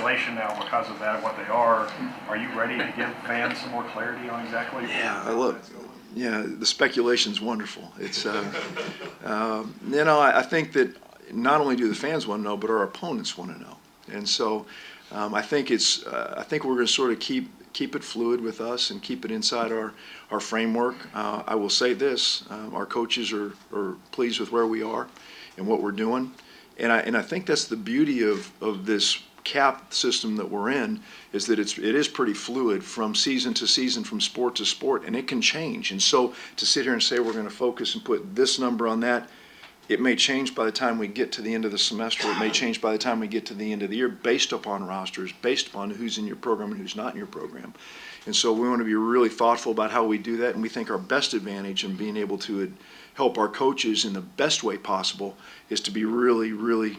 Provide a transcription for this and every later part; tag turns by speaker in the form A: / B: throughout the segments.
A: speculation now because of that, what they are. Are you ready to give fans some more clarity on exactly?
B: Yeah, the speculation's wonderful. It's, I think that not only do the fans want to know, but our opponents want to know. And so I think we're going to sort of keep it fluid with us and keep it inside our framework. I will say this, our coaches are pleased with where we are and what we're doing. And I think that's the beauty of this cap system that we're in, is that it is pretty fluid from season to season, from sport to sport, and it can change. And so to sit here and say we're going to focus and put this number on that, it may change by the time we get to the end of the semester. It may change by the time we get to the end of the year, based upon rosters, based upon who's in your program and who's not in your program. And so we want to be really thoughtful about how we do that, and we think our best advantage in being able to help our coaches in the best way possible is to be really, really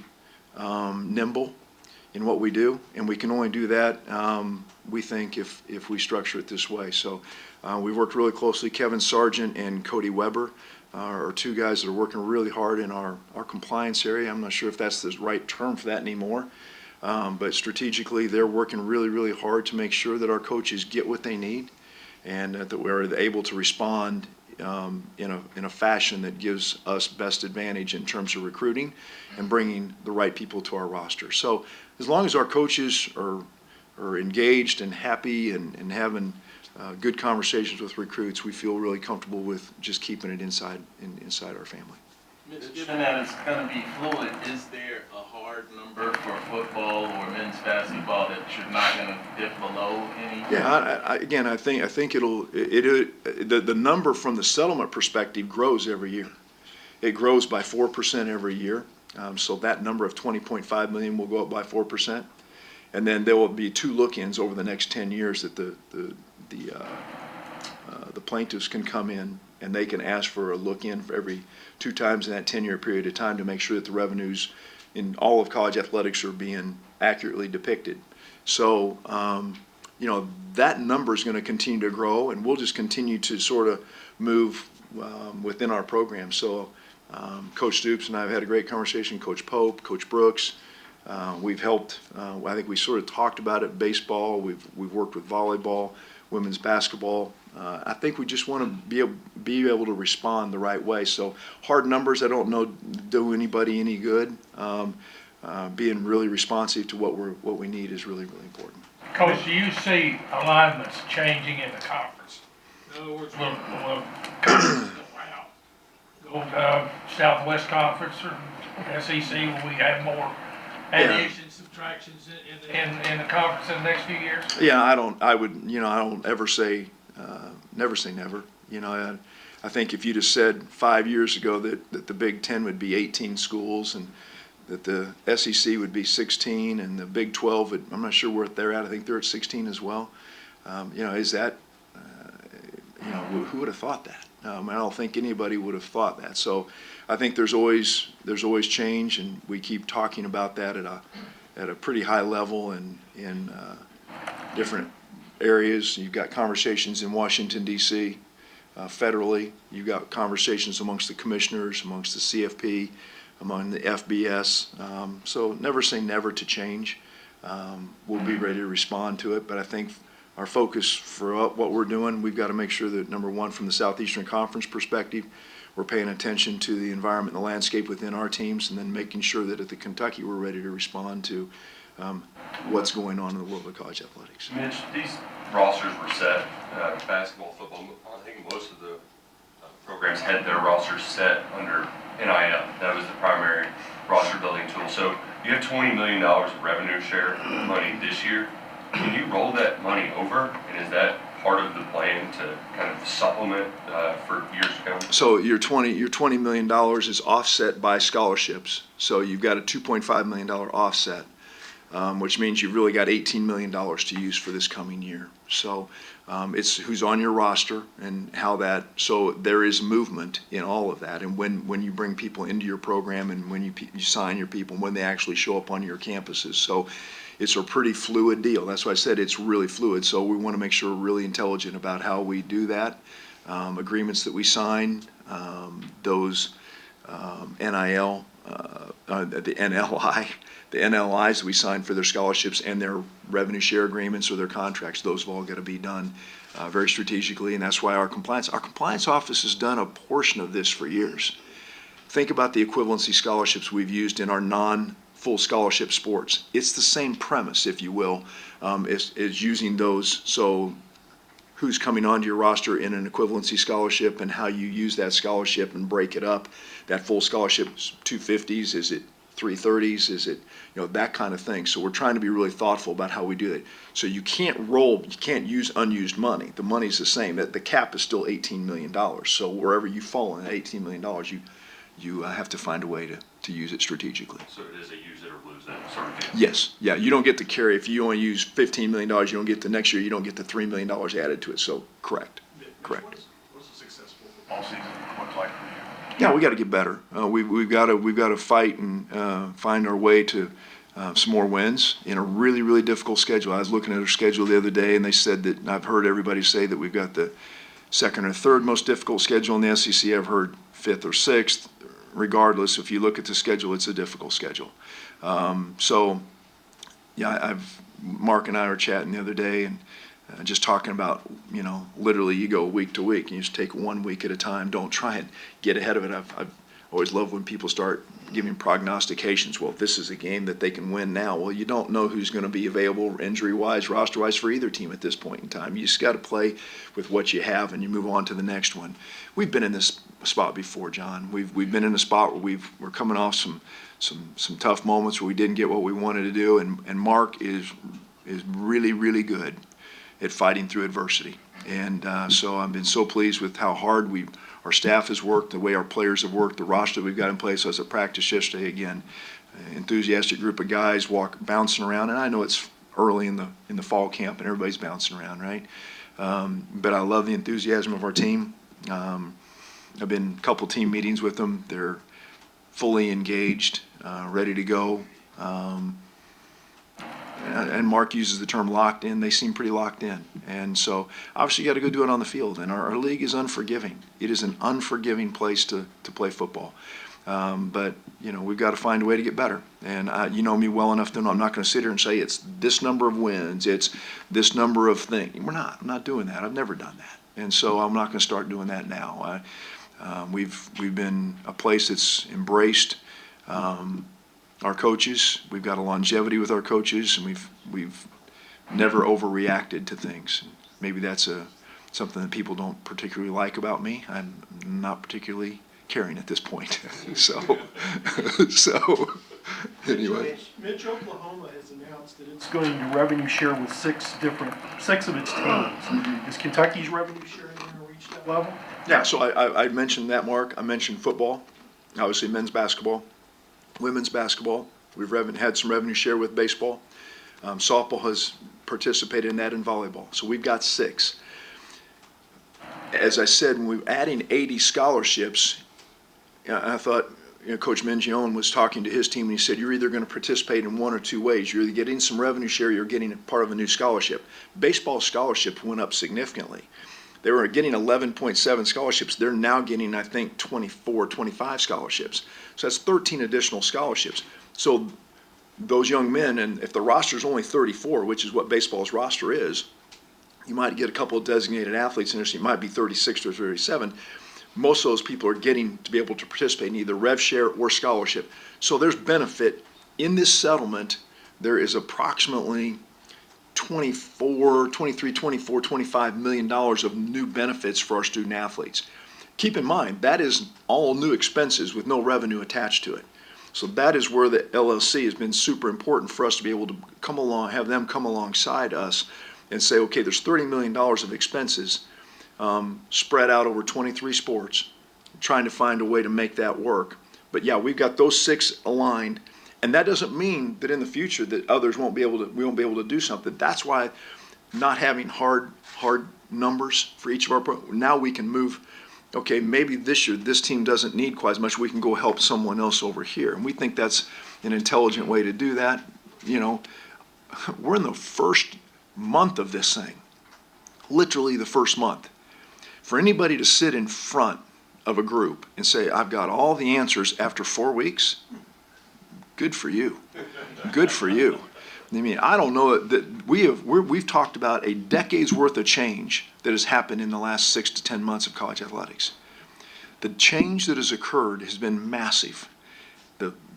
B: nimble in what we do, and we can only do that, we think, if we structure it this way. So we've worked really closely. Kevin Sargent and Cody Weber are two guys that are working really hard in our compliance area. I'm not sure if that's the right term for that anymore, but strategically they're working really, really hard to make sure that our coaches get what they need, and that we're able to respond in a fashion that gives us best advantage in terms of recruiting and bringing the right people to our roster. So as long as our coaches are engaged and happy and having good conversations with recruits, we feel really comfortable with just keeping it inside our family.
C: Mitch, given that it's going to be fluid, is there a hard number for football or men's basketball that you're not going to dip below any?
B: Yeah, I think the number from the settlement perspective grows every year. It grows by 4% every year. So that number of $20.5 million will go up by 4%, and then there will be two look-ins over the next 10 years that the plaintiffs can come in and they can ask for a look-in for every 2 times in that 10-year period of time to make sure that the revenues in all of college athletics are being accurately depicted. So that number is going to continue to grow, and we'll just continue to sort of move within our program. So Coach Stoops and I have had a great conversation, Coach Pope, Coach Brooks. We've helped, I think we sort of talked about it, baseball, we've worked with volleyball, women's basketball. I think we just want to be able to respond the right way. So hard numbers, I don't know do anybody any good. Being really responsive to what we need is really, really important.
D: Coach, do you see alignments changing in the conference?
E: In other words,
D: Will go Southwest Conference or SEC? Will we have more
E: additions, subtractions
D: in the conference in the next few years?
B: Yeah, I don't ever say never say never. I think if you'd have said 5 years ago that the Big Ten would be 18 schools and that the SEC would be 16 and the Big 12 I'm not sure where they're at. I think they're at 16 as well. Is that who would have thought that? I don't think anybody would have thought that. So I think there's always change, and we keep talking about that at a pretty high level and in different areas. You've got conversations in Washington, D.C., federally. You've got conversations amongst the commissioners, amongst the CFP, among the FBS. So never say never to change. We'll be ready to respond to it, but I think our focus for what we're doing, we've got to make sure that, number one, from the Southeastern Conference perspective, we're paying attention to the environment and the landscape within our teams, and then making sure that at the Kentucky we're ready to respond to what's going on in the world of college athletics.
F: Mitch, these rosters were set, basketball, football, I think most of the programs had their rosters set under NIL. That was the primary roster building tool. So you have $20 million of revenue share money this year. Can you roll that money over, and is that part of the plan to kind of supplement for years to come?
B: So your $20 million is offset by scholarships. So you've got a $2.5 million offset, which means you've really got $18 million to use for this coming year. So it's who's on your roster and how that. So there is movement in all of that, and when you bring people into your program and when you sign your people, when they actually show up on your campuses. So it's a pretty fluid deal. That's why I said it's really fluid. So we want to make sure we're really intelligent about how we do that. Agreements that we sign, those NIL the NLI, the NLIs we sign for their scholarships and their revenue share agreements or their contracts, those have all got to be done very strategically, and that's why our compliance office has done a portion of this for years. Think about the equivalency scholarships we've used in our non-full scholarship sports. It's the same premise, if you will, is using those. So who's coming onto your roster in an equivalency scholarship and how you use that scholarship and break it up. That full scholarship is 250s, is it 330s, is it, that kind of thing. So we're trying to be really thoughtful about how we do that. So you can't use unused money. The money's the same. The cap is still $18 million. So wherever you fall in that $18 million, you have to find a way to use it strategically.
F: So it is a use it or lose it sort of deal.
B: Yes, yeah, you don't get to carry, if you only use $15 million, you don't get the next year, you don't get the $3 million added to it, so correct.
A: What's a successful football season look like for you?
B: Yeah, we got to get better. We've got to fight and find our way to some more wins in a really, really difficult schedule. I was looking at our schedule the other day, and they said that, and I've heard everybody say that we've got the second or third most difficult schedule in the SEC. I've heard fifth or sixth. Regardless, if you look at the schedule, it's a difficult schedule. So, yeah, Mark and I were chatting the other day and just talking about, literally you go week to week and you just take 1 week at a time. Don't try and get ahead of it. I've always loved when people start giving prognostications. Well, this is a game that they can win now. Well, you don't know who's going to be available injury-wise, roster-wise for either team at this point in time. You just got to play with what you have and you move on to the next one. We've been in this spot before, John. We've been in a spot where we're coming off some tough moments where we didn't get what we wanted to do, and Mark is really, really good at fighting through adversity. And so I've been so pleased with how hard our staff has worked, the way our players have worked, the roster we've got in place. I was at practice yesterday again, enthusiastic group of guys bouncing around, and I know it's early in the fall camp and everybody's bouncing around, right? But I love the enthusiasm of our team. I've been a couple team meetings with them. They're fully engaged, ready to go. And Mark uses the term locked in. They seem pretty locked in. And so obviously you got to go do it on the field. And our league is unforgiving. It is an unforgiving place to play football. But, we've got to find a way to get better. And you know me well enough to know I'm not going to sit here and say it's this number of wins, it's this number of things. I'm not doing that. I've never done that. And so I'm not going to start doing that now. We've been a place that's embraced our coaches. We've got a longevity with our coaches, and we've never overreacted to things. Anyway that's something that people don't particularly like about me. I'm not particularly caring at this point. so anyway.
G: Mitch, Oklahoma has announced that it's going to revenue share with six of its teams. Is Kentucky's revenue sharing going to reach that level?
B: Yeah, so I mentioned that, Mark. I mentioned football, obviously men's basketball, women's basketball. We've had some revenue share with baseball. Softball has participated in that, in volleyball. So we've got 6. As I said, when we were adding 80 scholarships, I thought, Coach Mingione was talking to his team and he said, you're either going to participate in one or two ways. You're either getting some revenue share or you're getting a part of a new scholarship. Baseball scholarships went up significantly. They were getting 11.7 scholarships. They're now getting, I think, 24, 25 scholarships. So that's 13 additional scholarships. So those young men, and if the roster is only 34, which is what baseball's roster is, you might get a couple of designated athletes in there, so you might be 36 or 37. Most of those people are getting to be able to participate in either rev share or scholarship. So there's benefit. In this settlement, there is approximately $25 million of new benefits for our student athletes. Keep in mind, that is all new expenses with no revenue attached to it. So that is where the LLC has been super important for us to be able to come along, have them come alongside us and say, okay, there's $30 million of expenses spread out over 23 sports, trying to find a way to make that work. But yeah, we've got those 6 aligned. And that doesn't mean that in the future that we won't be able to do something. That's why not having hard numbers for each of our now we can move, okay, maybe this year this team doesn't need quite as much. We can go help someone else over here. And we think that's an intelligent way to do that. We're in the first month of this thing, literally the first month. For anybody to sit in front of a group and say, I've got all the answers after 4 weeks, Good for you. Good for you. I mean, I don't know that we've talked about a decade's worth of change that has happened in the last 6 to 10 months of college athletics. The change that has occurred has been massive.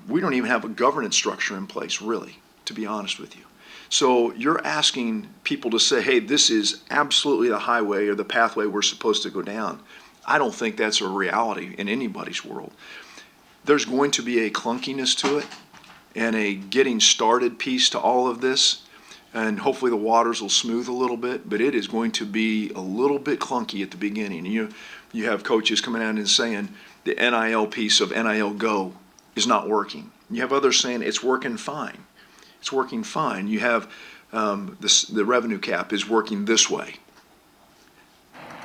B: We don't even have a governance structure in place, really, to be honest with you. So you're asking people to say, hey, this is absolutely the highway or the pathway we're supposed to go down. I don't think that's a reality in anybody's world. There's going to be a clunkiness to it and a getting started piece to all of this, and hopefully the waters will smooth a little bit, but it is going to be a little bit clunky at the beginning. You have coaches coming out and saying the NIL piece of NIL Go is not working. You have others saying it's working fine. It's working fine. You have the revenue cap is working this way.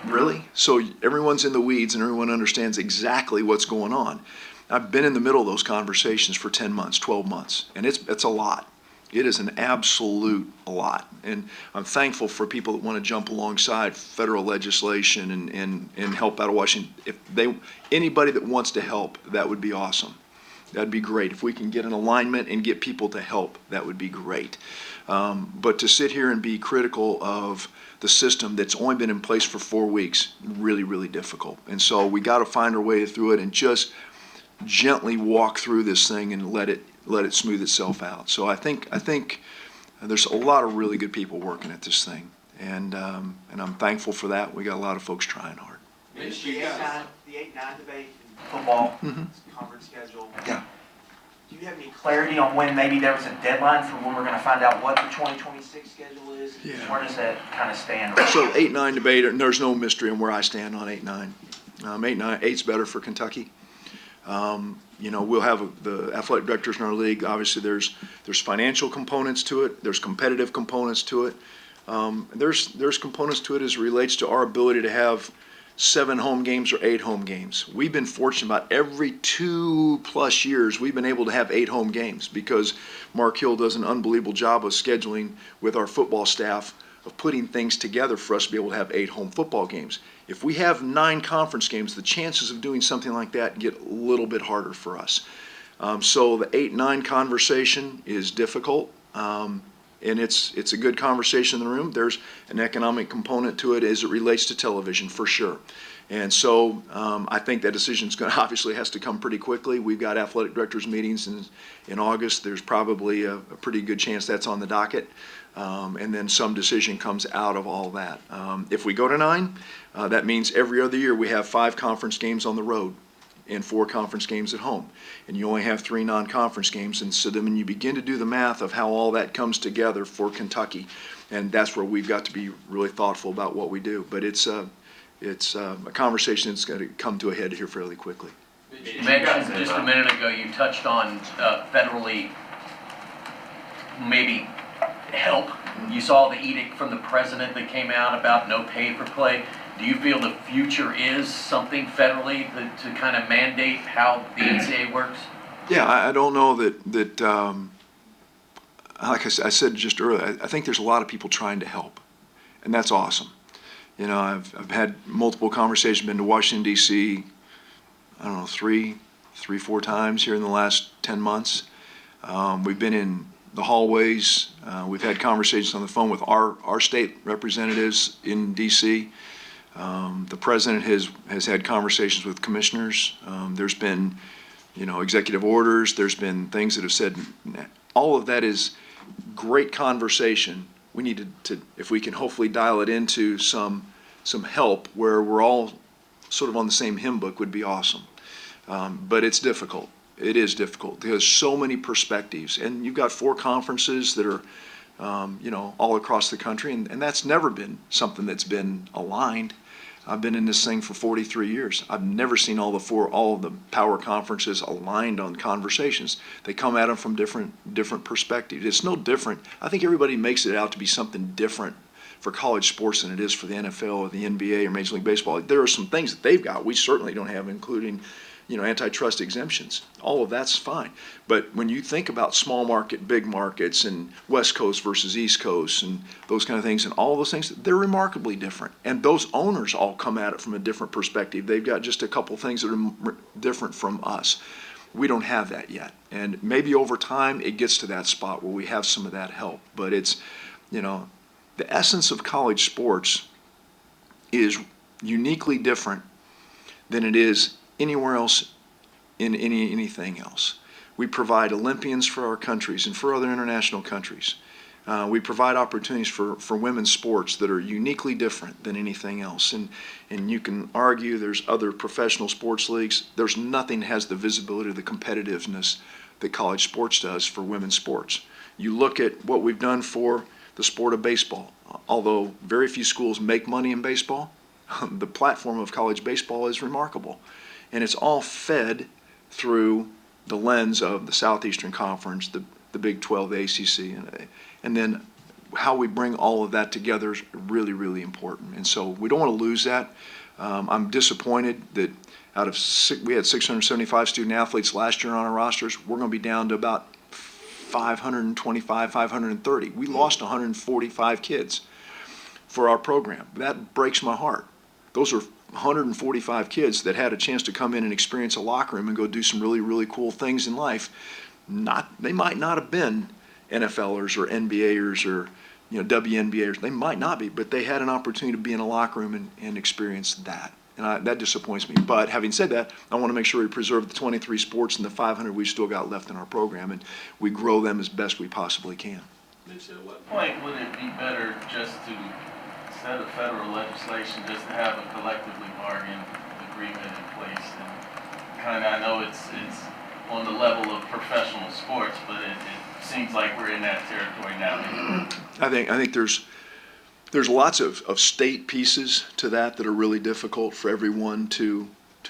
B: Really? So everyone's in the weeds and everyone understands exactly what's going on. I've been in the middle of those conversations for 10 months, 12 months, and it's a lot. It is an absolute lot. And I'm thankful for people that want to jump alongside federal legislation and help out of Washington. Anybody that wants to help, that would be awesome. That'd be great. If we can get an alignment and get people to help, that would be great. But to sit here and be critical of the system that's only been in place for 4 weeks, really, really difficult. And so we got to find our way through it and just gently walk through this thing and let it smooth itself out. So I think there's a lot of really good people working at this thing, and I'm thankful for that. We got a lot of folks trying hard.
H: The 8-9 debate in football conference schedule.
B: Yeah.
H: Do you have any clarity on when maybe there was a deadline for when we're going to find out what the 2026 schedule is?
B: Yeah.
H: Where does that kind of stand?
B: So 8-9 debate, and there's no mystery on where I stand on 8-9. 8's better for Kentucky. We'll have the athletic directors in our league. Obviously, there's financial components to it. There's competitive components to it. There's components to it as it relates to our ability to have 7 home games or 8 home games. We've been fortunate about every 2+ years we've been able to have 8 home games because Mark Hill does an unbelievable job of scheduling with our football staff of putting things together for us to be able to have 8 home football games. If we have 9 conference games, the chances of doing something like that get a little bit harder for us. So the 8-9 conversation is difficult, and it's a good conversation in the room. There's an economic component to it as it relates to television, for sure. And so I think that decision's going to obviously has to come pretty quickly. We've got athletic directors meetings in August. There's probably a pretty good chance that's on the docket. And then some decision comes out of all that. If we go to 9, that means every other year we have 5 conference games on the road and 4 conference games at home. And you only have 3 non-conference games. And so then when you begin to do the math of how all that comes together for Kentucky, and that's where we've got to be really thoughtful about what we do. But it's a conversation that's going to come to a head here fairly quickly.
I: You mentioned just a minute ago, you touched on federally maybe help. You saw the edict from the president that came out about no pay for play. Do you feel the future is something federally to kind of mandate how the NCAA works?
B: Yeah, I don't know that like I said just earlier, I think there's a lot of people trying to help, and that's awesome. I've had multiple conversations, been to Washington, D.C., I don't know, 3-4 times here in the last 10 months. We've been in the hallways. We've had conversations on the phone with our state representatives in D.C. The president has had conversations with commissioners. There's been, executive orders. There's been things that have said, all of that is great conversation. We need to if we can hopefully dial it into some help where we're all sort of on the same hymn book would be awesome. But it's difficult. It is difficult. There's so many perspectives, and you've got 4 conferences that are, all across the country, and that's never been something that's been aligned. I've been in this thing for 43 years. I've never seen all of the power conferences aligned on conversations. They come at them from different perspectives. It's no different. I think everybody makes it out to be something different for college sports than it is for the NFL or the NBA or Major League Baseball. There are some things that they've got we certainly don't have, including antitrust exemptions. All of that's fine. But when you think about small market, big markets, and West Coast versus East Coast, and those kind of things, and all those things, they're remarkably different. And those owners all come at it from a different perspective. They've got just a couple things that are different from us. We don't have that yet. And maybe over time it gets to that spot where we have some of that help. But it's, the essence of college sports is uniquely different than it is anywhere else in anything else. We provide Olympians for our countries and for other international countries. We provide opportunities for women's sports that are uniquely different than anything else. And you can argue there's other professional sports leagues. There's nothing that has the visibility or the competitiveness that college sports does for women's sports. You look at what we've done for the sport of baseball. Although very few schools make money in baseball, the platform of college baseball is remarkable. And it's all fed through the lens of the Southeastern Conference, the Big 12, the ACC, and then how we bring all of that together is really, really important. And so we don't want to lose that. I'm disappointed that we had 675 student athletes last year on our rosters. We're going to be down to about 525, 530. We lost 145 kids for our program. That breaks my heart. Those are 145 kids that had a chance to come in and experience a locker room and go do some really, really cool things in life. They might not have been NFLers or NBAers or WNBAers. They might not be, but they had an opportunity to be in a locker room and experience that. And that disappoints me. But having said that, I want to make sure we preserve the 23 sports and the 500 we've still got left in our program, and we grow them as best we possibly can.
C: Mitch, at what point would it be better just to, instead of federal legislation, just to have a collectively bargained agreement in place? And kind of, I know it's on the level of professional sports, but it seems like we're in that territory now.
B: I think there's lots of state pieces to that are really difficult for everyone to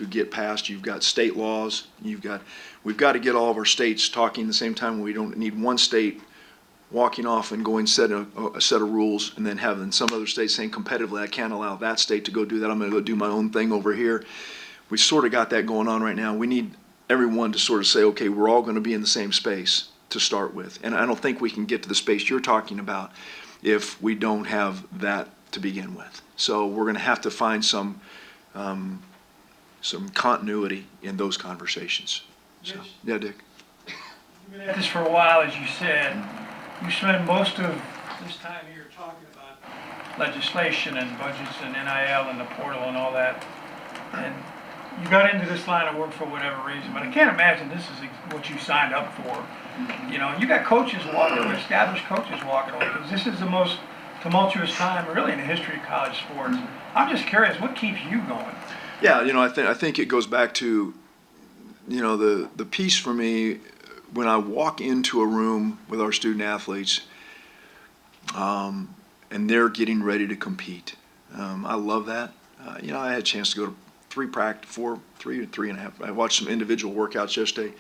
B: get past. You've got state laws. We've got to get all of our states talking at the same time. We don't need one state walking off and going set a set of rules and then having some other state saying competitively, I can't allow that state to go do that. I'm going to go do my own thing over here. We sort of got that going on right now. We need everyone to sort of say, okay, we're all going to be in the same space to start with. And I don't think we can get to the space you're talking about if we don't have that to begin with. So we're going to have to find some continuity in those conversations. So, yeah, Dick.
D: You've been at this for a while, as you said. You spend most of this time here talking about legislation and budgets and NIL and the portal and all that. And you got into this line of work for whatever reason, but I can't imagine this is what you signed up for. You got coaches walking away, established coaches walking away, because this is the most tumultuous time really in the history of college sports. I'm just curious, what keeps you going?
B: Yeah, I think it goes back to, the piece for me when I walk into a room with our student athletes, and they're getting ready to compete. I love that. I had a chance to go to 3 or 3.5. I watched some individual workouts yesterday.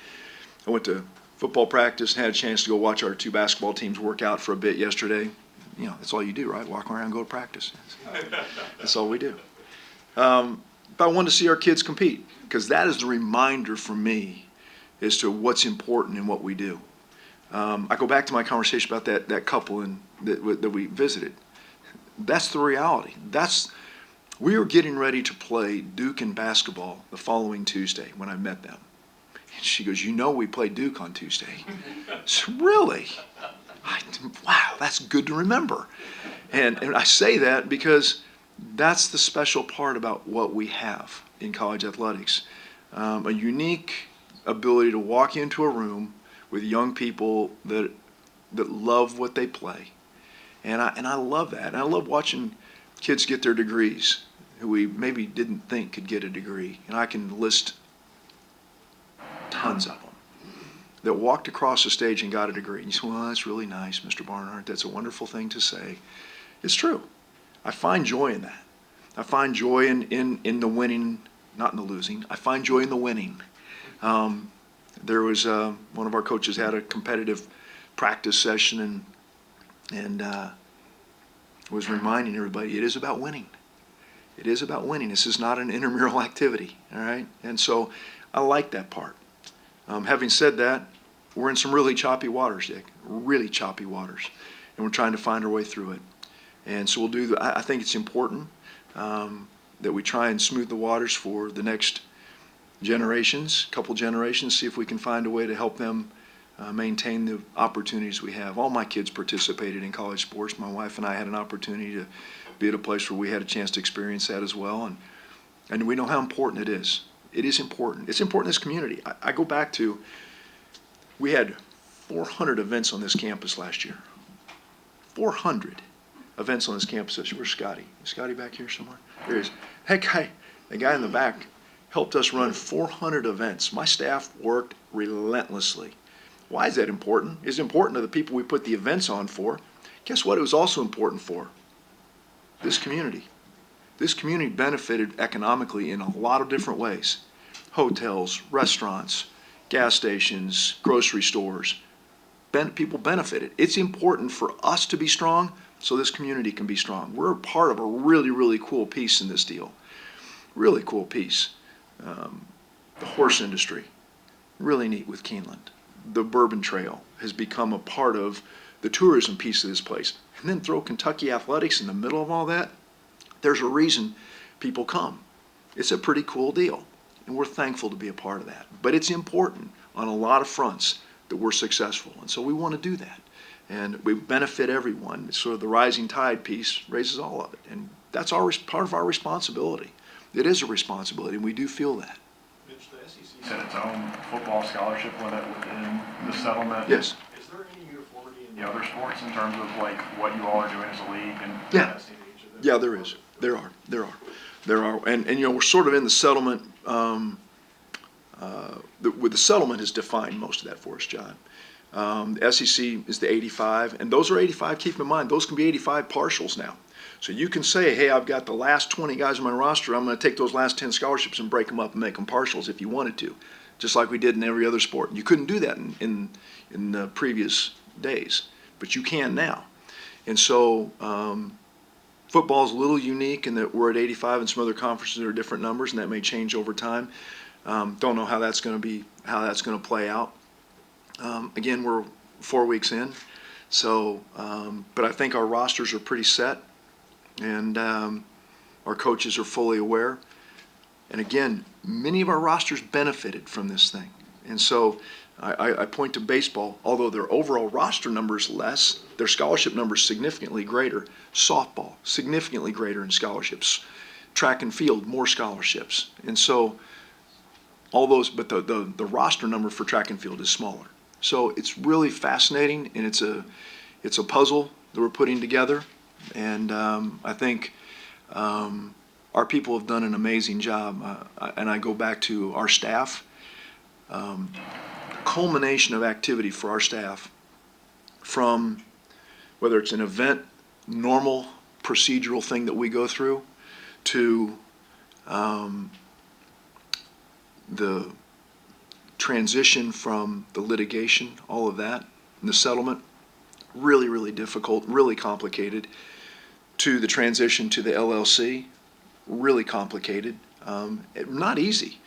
B: I went to football practice and had a chance to go watch our 2 basketball teams work out for a bit yesterday. That's all you do, right? Walk around and go to practice. That's all we do. But I wanted to see our kids compete because that is the reminder for me as to what's important in what we do. I go back to my conversation about that couple that we visited. That's the reality. We were getting ready to play Duke in basketball the following Tuesday when I met them. And she goes, we play Duke on Tuesday. So, really? Wow, that's good to remember. And I say that because that's the special part about what we have in college athletics. A unique ability to walk into a room with young people that love what they play. And I love that. And I love watching kids get their degrees who we maybe didn't think could get a degree. And I can list tons of them that walked across the stage and got a degree. And you say, well, that's really nice, Mr. Barnhart. That's a wonderful thing to say. It's true. I find joy in that. I find joy in the winning, not in the losing. I find joy in the winning. There was one of our coaches had a competitive practice session and was reminding everybody it is about winning. It is about winning. This is not an intramural activity, all right? And so I like that part. Having said that, we're in some really choppy waters, Dick, really choppy waters, and we're trying to find our way through it. And so we'll do. I think it's important that we try and smooth the waters for the next generations, couple generations, see if we can find a way to help them maintain the opportunities we have. All my kids participated in college sports. My wife and I had an opportunity to be at a place where we had a chance to experience that as well. And we know how important it is. It is important. It's important in this community. I go back to, we had 400 events on this campus last year. 400 events on this campus this year. Where's Scotty? Is Scotty back here somewhere? There he is. Hey, the guy in the back helped us run 400 events. My staff worked relentlessly. Why is that important? It's important to the people we put the events on for. Guess what it was also important for? This community. This community benefited economically in a lot of different ways. Hotels, restaurants, gas stations, grocery stores. People benefited. It's important for us to be strong so this community can be strong. We're a part of a really, really cool piece in this deal. Really cool piece. The horse industry, really neat with Keeneland. The Bourbon Trail has become a part of the tourism piece of this place. And then throw Kentucky athletics in the middle of all that, there's a reason people come. It's a pretty cool deal, and we're thankful to be a part of that. But it's important on a lot of fronts that we're successful, and so we want to do that. And we benefit everyone. It's sort of the rising tide piece raises all of it, and that's part of our responsibility. It is a responsibility, and we do feel that.
G: Mitch, the SEC
A: Set its own football scholarship limit within the settlement.
B: Yes.
G: Is there any uniformity in
A: The other sports in terms of like what you all are doing as a league and
B: Yeah.
A: testing each of them?
B: Yeah, there is. There are. And you know, we're sort of in the settlement, with the settlement has defined most of that for us, John. The SEC is the 85, and those are 85, keep in mind, those can be 85 partials now. So you can say, hey, I've got the last 20 guys on my roster, I'm going to take those last 10 scholarships and break them up and make them partials if you wanted to, just like we did in every other sport. You couldn't do that in the previous days, but you can now. And so football is a little unique in that we're at 85 and some other conferences are different numbers, and that may change over time. Don't know how that's going to play out. Again, we're 4 weeks in, so but I think our rosters are pretty set, and our coaches are fully aware. And again, many of our rosters benefited from this thing, and so I point to baseball. Although their overall roster number is less, their scholarship number is significantly greater. Softball, significantly greater in scholarships. Track and field, more scholarships, and so all those. But the roster number for track and field is smaller. So it's really fascinating, and it's a puzzle that we're putting together, and I think our people have done an amazing job. And I go back to our staff. The culmination of activity for our staff, from whether it's an event, normal procedural thing that we go through, to the transition from the litigation, all of that, and the settlement, really, really difficult, really complicated, to the transition to the LLC, really complicated, not easy.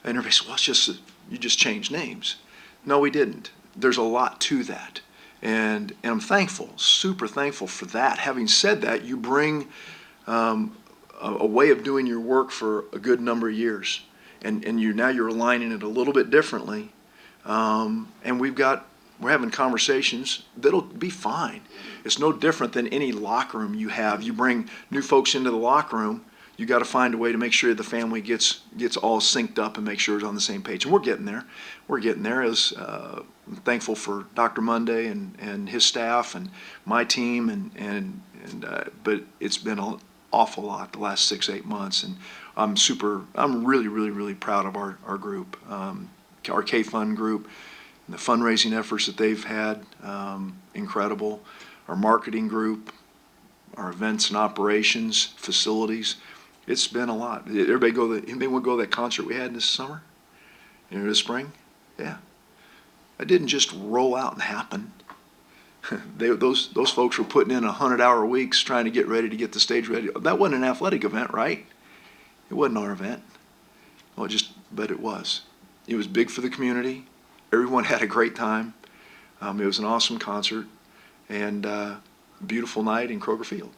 B: And everybody says, well, it's just, you just changed names. No, we didn't. There's a lot to that. And I'm thankful, super thankful for that. Having said that, you bring a way of doing your work for a good number of years. And now you're aligning it a little bit differently, and we're having conversations that'll be fine. It's no different than any locker room you have. You bring new folks into the locker room, you got to find a way to make sure the family gets all synced up and make sure it's on the same page. And we're getting there. We're getting there. I'm thankful for Dr. Monday and his staff and my team, but it's been an awful lot the last 6-8 months, and I'm really, really, really proud of our group, our K-Fund group, and the fundraising efforts that they've had, incredible. Our marketing group, our events and operations, facilities, it's been a lot. Anybody want to go to that concert we had this summer, this spring? Yeah. It didn't just roll out and happen. Those folks were putting in 100-hour weeks trying to get ready to get the stage ready. That wasn't an athletic event, right? It wasn't our event. But it was. It was big for the community. Everyone had a great time. It was an awesome concert, and beautiful night in Kroger Field.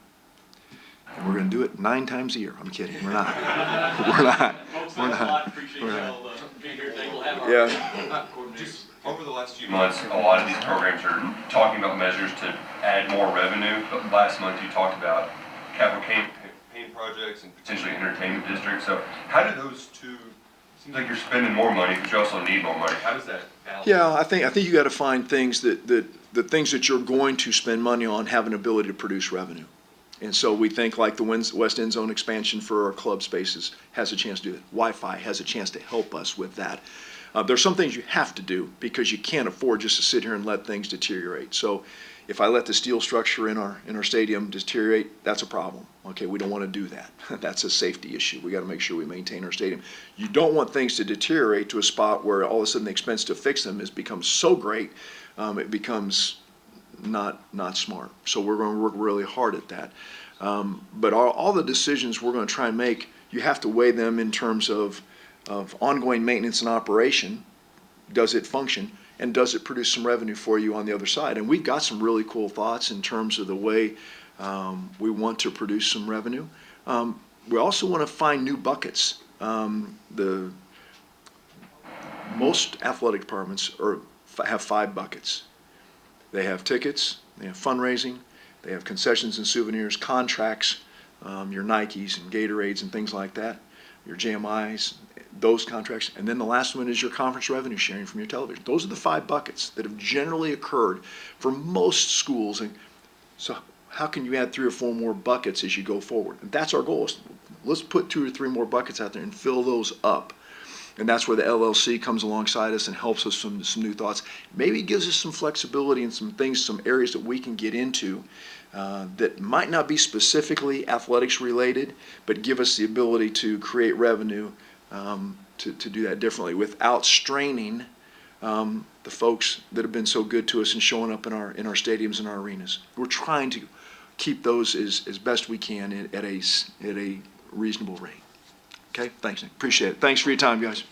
B: And we're going to do it 9 times a year. I'm kidding. We're not. We're not.
E: Folks,
B: We're
E: thanks a
B: not.
E: lot. Appreciate
B: We're not.
E: y'all being here today. We'll have our
B: Yeah.
E: coordinators.
F: Over the last few months, a lot of these programs are talking about measures to add more revenue. But last month, you talked about capital campaign projects and potentially entertainment districts. So how do those two, seems like you're spending more money, but you also need more money. How does that balance?
B: Yeah, I think you got to find things the things that you're going to spend money on have an ability to produce revenue. And so we think like the West End Zone expansion for our club spaces has a chance to do it. Wi-Fi has a chance to help us with that. There's some things you have to do because you can't afford just to sit here and let things deteriorate. So if I let the steel structure in our stadium deteriorate, that's a problem. Okay, we don't want to do that. That's a safety issue. We got to make sure we maintain our stadium. You don't want things to deteriorate to a spot where all of a sudden the expense to fix them has become so great, it becomes not smart. So we're going to work really hard at that. But all the decisions we're going to try and make, you have to weigh them in terms of ongoing maintenance and operation. Does it function? And does it produce some revenue for you on the other side? And we've got some really cool thoughts in terms of the way we want to produce some revenue. We also want to find new buckets. Most athletic departments have 5 buckets. They have tickets, they have fundraising, they have concessions and souvenirs, contracts, your Nikes and Gatorades and things like that, your JMIs, those contracts, and then the last one is your conference revenue sharing from your television. Those are the 5 buckets that have generally occurred for most schools. And so how can you add 3 or 4 more buckets as you go forward? And that's our goal. Let's put 2 or 3 more buckets out there and fill those up. And that's where the LLC comes alongside us and helps us some new thoughts. Maybe gives us some flexibility and some things, some areas that we can get into that might not be specifically athletics related, but give us the ability to create revenue to do that differently without straining the folks that have been so good to us and showing up in our stadiums and our arenas. We're trying to keep those as best we can at a reasonable rate. Okay, thanks, Nick. Appreciate it. Thanks for your time, guys.